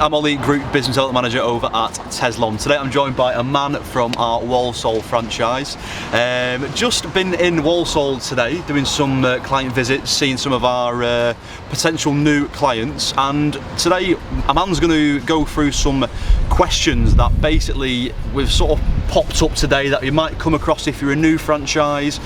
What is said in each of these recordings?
I'm Ollie, Group Business Development Manager over at Tezlom. Today I'm joined by Aman from our Walsall franchise. Just been in Walsall today doing some client visits, seeing some of our potential new clients, and today Aman's going to go through some questions that basically we've sort of popped up today that you might come across if you're a new franchise,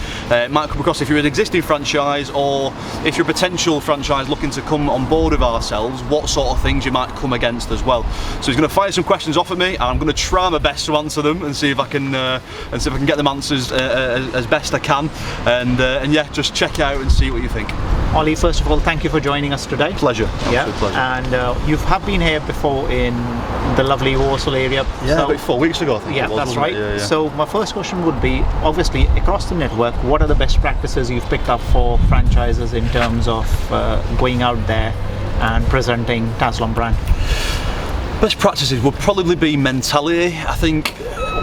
might come across if you're an existing franchise, or if you're a potential franchise looking to come on board with ourselves, what sort of things you might come against as well. So he's going to fire some questions off at me, and I'm going to try my best to answer them and see if I can get them answers as best I can. And yeah, just check it out and see what you think. Ollie, first of all, thank you for joining us today. Pleasure. Yeah, absolute pleasure. And you have been here before in the lovely Walsall area. Yeah, so, about 4 weeks ago, I think. Yeah, it was, that's right. yeah. So my first question would be, obviously, across the network, what are the best practices you've picked up for franchises in terms of going out there and presenting Tezlom brand? Best practices would probably be mentality. I think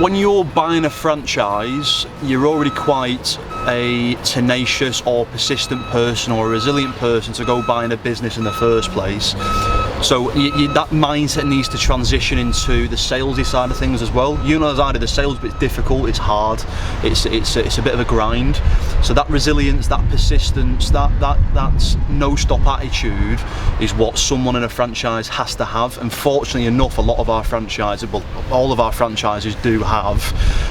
when you're buying a franchise, you're already quite a tenacious or persistent person or a resilient person to go buying a business in the first place. So that mindset needs to transition into the salesy side of things as well. You know, as I do, the sales bit's difficult, it's hard, it's a bit of a grind. So that resilience, that persistence, that no stop attitude is what someone in a franchise has to have. And fortunately enough, a lot of our franchises, well, all of our franchises do have,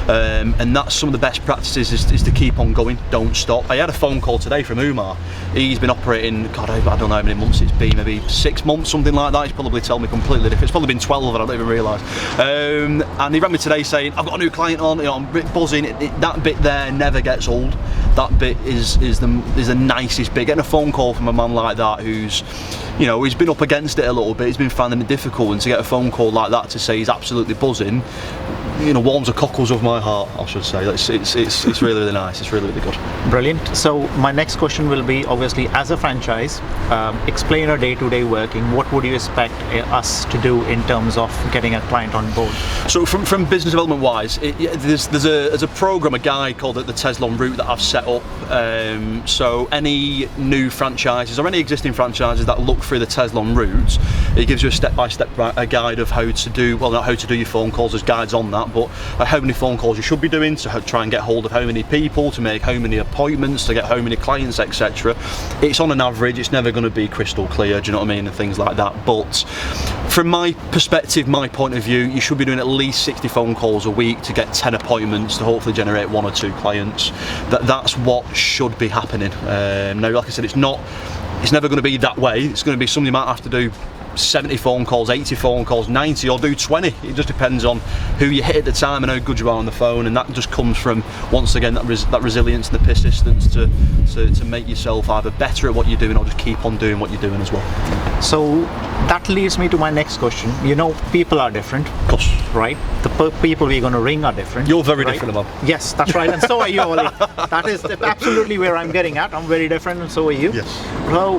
and that's some of the best practices is to keep on going, don't stop. I had a phone call today from Aman. He's been operating, God, I don't know how many months it's been, maybe 6 months, something like that. He's probably told me completely different. It's probably been 12 and I don't even realise. And he rang me today saying, I've got a new client on, I'm a bit buzzing. That bit there never gets old. That bit is the nicest bit. Getting a phone call from a man like that who's, he's been up against it a little bit, he's been finding it difficult, and to get a phone call like that to say he's absolutely buzzing, warms the cockles of my heart, I should say. It's really, really nice. It's really, really good. Brilliant. So my next question will be, obviously, as a franchise, explain our day-to-day working. What would you expect us to do in terms of getting a client on board? So from business development wise, there's a program, a guide called the Tezlom Route that I've set up. So any new franchises or any existing franchises that look through the Tezlom Route, it gives you a step-by-step guide of how to do, well, not how to do your phone calls, there's guides on that, but how many phone calls you should be doing to try and get hold of how many people, to make how many appointments, to get how many clients, etc. It's on an average, it's never going to be crystal clear, do you know what I mean, and things like that. But from my perspective, my point of view, you should be doing at least 60 phone calls a week to get 10 appointments to hopefully generate 1 or 2 clients. That's what should be happening. Now, like I said, it's never going to be that way. It's going to be something you might have to do 70 phone calls, 80 phone calls, 90, or do 20. It just depends on who you hit at the time and how good you are on the phone, and that just comes from, once again, that resilience and the persistence to make yourself either better at what you're doing or just keep on doing what you're doing as well. So that leads me to my next question. People are different. Of course. Right? The people we're going to ring are different. You're very different, Aman. Yes, that's right, and so are you, Ollie. That is absolutely where I'm getting at. I'm very different, and so are you. Yes. So,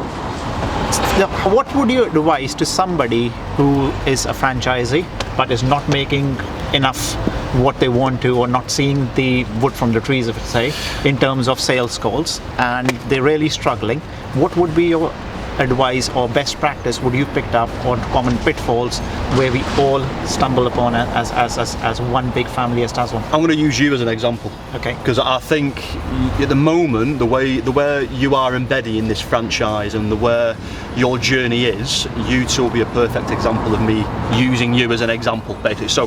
what would you advise to somebody who is a franchisee but is not making enough what they want to, or not seeing the wood from the trees, if you say, in terms of sales calls, and they're really struggling? What would be your advice or best practice would you picked up on common pitfalls where we all stumble upon as one big family as Tezlom? I'm going to use you as an example. Okay. Because I think at the moment, the way you are embedded in this franchise and the way your journey is, you two will be a perfect example of me using you as an example, basically. So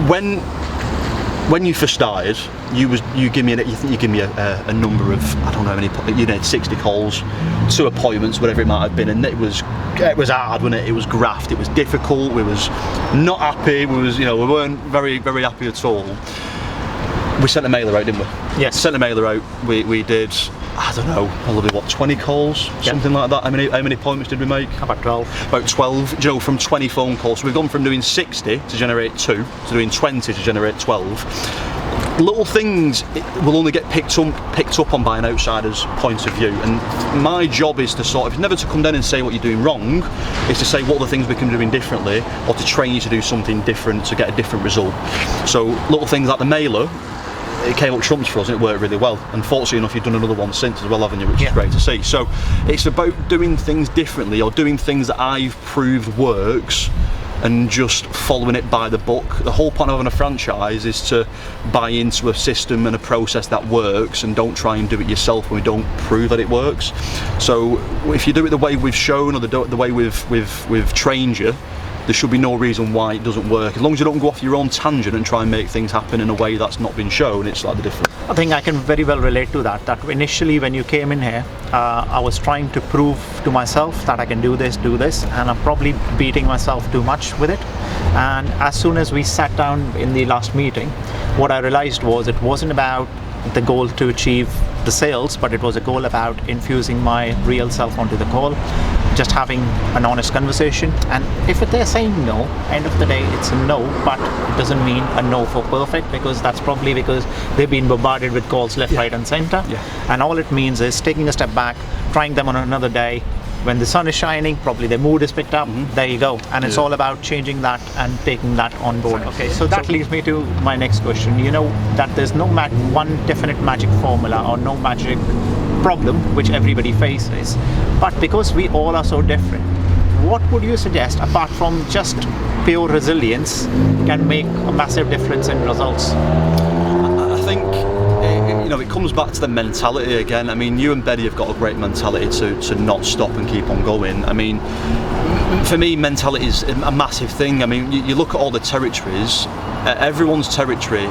when you first started, you give me a number of, I don't know how many, 60 calls, 2 appointments, whatever it might have been, and it was hard, wasn't it? It was graft, it was difficult, we was not happy, we weren't very, very happy at all. We sent a mailer out, didn't we? Yes. Sent a mailer out, we did, I don't know, probably 20 calls, something like that. How many appointments did we make? About 12. About 12, from 20 phone calls. So we've gone from doing 60 to generate 2 to doing 20 to generate 12. Little things will only get picked up on by an outsider's point of view, and my job is to never to come down and say what you're doing wrong, is to say what are the things we can be doing differently, or to train you to do something different to get a different result. So little things like the mailer, it came up trumps for us and it worked really well, and fortunately enough you've done another one since as well, haven't you, which is great to see. So it's about doing things differently, or doing things that I've proved works, and just following it by the book. The whole point of having a franchise is to buy into a system and a process that works, and don't try and do it yourself when we don't prove that it works. So if you do it the way we've shown, or the way we've trained you, there should be no reason why it doesn't work. As long as you don't go off your own tangent and try and make things happen in a way that's not been shown, it's like the difference. I think I can very well relate to that. That initially when you came in here, I was trying to prove to myself that I can do this, and I'm probably beating myself too much with it. And as soon as we sat down in the last meeting, what I realized was it wasn't about the goal to achieve the sales, but it was a goal about infusing my real self onto the call, just having an honest conversation. And if they're saying no, end of the day it's a no, but it doesn't mean a no for perfect, because that's probably because they've been bombarded with calls left, right and center. And all it means is taking a step back, trying them on another day. When the sun is shining, probably their mood is picked up, there you go. And it's all about changing that and taking that on board. Okay, so that leads me to my next question. You know that there's no one definite magic formula or no magic problem which everybody faces, but because we all are so different, what would you suggest, apart from just pure resilience, can make a massive difference in results? I think it comes back to the mentality again. I mean, you and Betty have got a great mentality to not stop and keep on going. I mean, for me, mentality is a massive thing. I mean, you look at all the territories, everyone's territory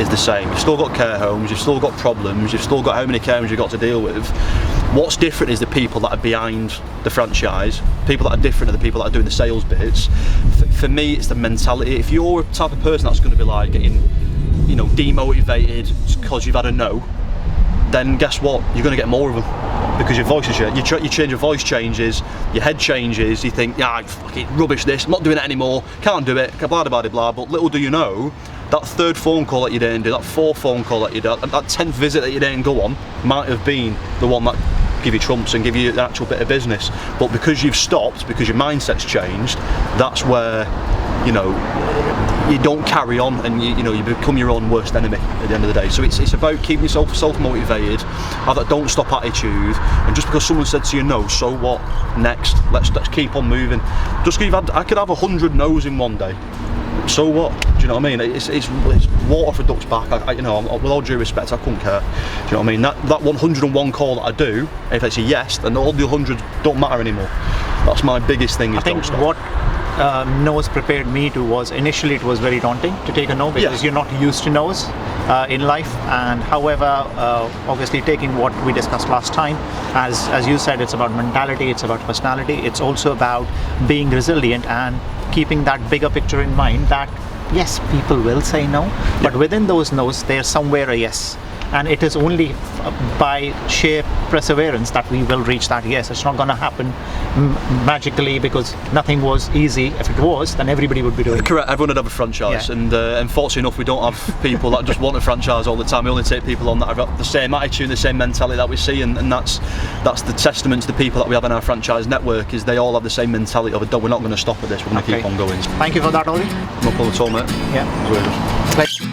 is the same. You've still got care homes, you've still got problems, you've still got how many care homes you've got to deal with. What's different is the people that are behind the franchise. People that are different are the people that are doing the sales bits. For me, it's the mentality. If you're the type of person that's going to be like getting demotivated because you've had a no, then guess what? You're going to get more of them, because your voice is you change, your voice changes, your head changes, you think, yeah, fucking rubbish this, I'm not doing it anymore, can't do it, blah blah blah. But little do you know, that third phone call that you didn't do, that fourth phone call that you did, that 10th visit that you didn't go on, might have been the one that give you trumps and give you the actual bit of business. But because you've stopped, because your mindset's changed, that's where you don't carry on, and you become your own worst enemy at the end of the day. So it's about keeping yourself self-motivated, have that don't stop attitude, and just because someone said to you no, so what? Next, let's keep on moving. Just I could have 100 no's in one day. So what? Do you know what I mean? It's water for ducks back. With all due respect, I couldn't care. Do you know what I mean? That 101 call that I do, if it's a yes, then all the 100 don't matter anymore. That's my biggest thing. I think what no's prepared me to was, initially it was very daunting to take a no, because you're not used to no's in life. And however, obviously taking what we discussed last time, as you said, it's about mentality, it's about personality, it's also about being resilient and keeping that bigger picture in mind, that yes, people will say no, but within those no's there's somewhere a yes. And it is only by sheer perseverance that we will reach that yes. It's not going to happen magically, because nothing was easy. If it was, then everybody would be doing it. Correct, everyone would have a franchise, and fortunately enough, we don't have people that just want a franchise all the time. We only take people on that have got the same attitude, the same mentality that we see, and that's the testament to the people that we have in our franchise network, is they all have the same mentality of, we're not going to stop at this, we're going to keep on going. Thank you for that, Ollie. No problem at all, mate. Yeah.